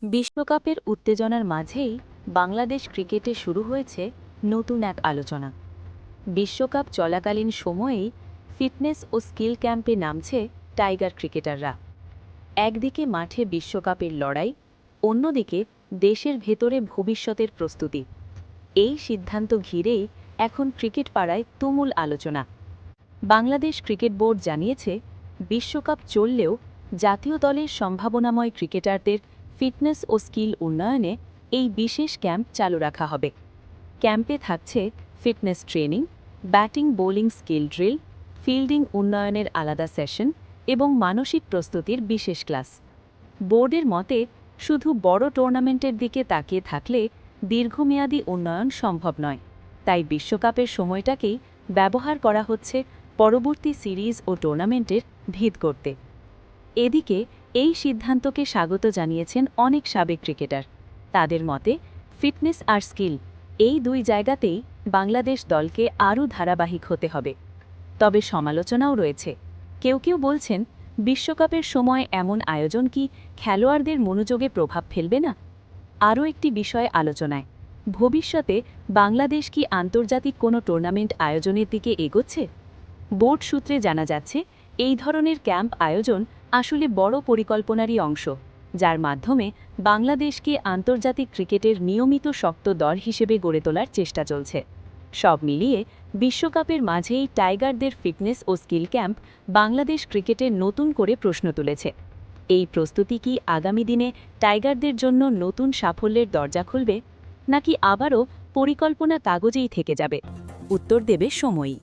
বিশ্বকাপের উত্তেজনার মাঝেই বাংলাদেশ ক্রিকেটে শুরু হয়েছে নতুন এক আলোচনা। বিশ্বকাপ চলাকালীন সময়েই ফিটনেস ও স্কিল ক্যাম্পে নামছে টাইগার ক্রিকেটাররা। একদিকে মাঠে বিশ্বকাপের লড়াই, অন্যদিকে দেশের ভেতরে ভবিষ্যতের প্রস্তুতি। এই সিদ্ধান্ত ঘিরেই এখন ক্রিকেট পাড়ায় তুমুল আলোচনা। বাংলাদেশ ক্রিকেট বোর্ড জানিয়েছে, বিশ্বকাপ চললেও জাতীয় দলের সম্ভাবনাময় ক্রিকেটারদের ফিটনেস ও স্কিল উন্নয়নে এই বিশেষ ক্যাম্প চালু রাখা হবে। ক্যাম্পে থাকছে fitness training, batting bowling skill drill, fielding উন্নয়নের আলাদা সেশন এবং মানসিক প্রস্তুতির বিশেষ ক্লাস। বোর্ডের মতে, শুধু বড় টুর্নামেন্টের দিকে তাকিয়ে থাকলে দীর্ঘমেয়াদী উন্নয়ন সম্ভব নয়। তাই বিশ্বকাপের সময়টাকেই ব্যবহার করা হচ্ছে পরবর্তী সিরিজ ও টুর্নামেন্টের ভিত করতে। এদিকে এই সিদ্ধান্তকে স্বাগত জানিয়েছেন অনেক সাবেক ক্রিকেটার। তাদের মতে, ফিটনেস আর স্কিল এই দুই জায়গাতেই বাংলাদেশ দলকে আরও ধারাবাহিক হতে হবে। তবে সমালোচনাও রয়েছে। কেউ কেউ বলছেন, বিশ্বকাপের সময় এমন আয়োজন কি খেলোয়াড়দের মনোযোগে প্রভাব ফেলবে না? আরও একটি বিষয় আলোচনায়, ভবিষ্যতে বাংলাদেশ কি আন্তর্জাতিক কোনো টুর্নামেন্ট আয়োজনের দিকে এগোচ্ছে? বোর্ড সূত্রে জানা যাচ্ছে, এই ধরনের ক্যাম্প আয়োজন আসলে বড় পরিকল্পনারই অংশ, যার মাধ্যমে বাংলাদেশকে আন্তর্জাতিক ক্রিকেটের নিয়মিত শক্ত দল হিসেবে গড়ে তোলার চেষ্টা চলছে। সব মিলিয়ে বিশ্বকাপের মাঝেই টাইগারদের ফিটনেস ও স্কিল ক্যাম্প বাংলাদেশ ক্রিকেটের নতুন করে প্রশ্ন তুলেছে। এই প্রস্তুতি কি আগামী দিনে টাইগারদের জন্য নতুন সাফল্যের দরজা খুলবে, নাকি আবারও পরিকল্পনা কাগজেই থেকে যাবে? উত্তর দেবে সময়ই।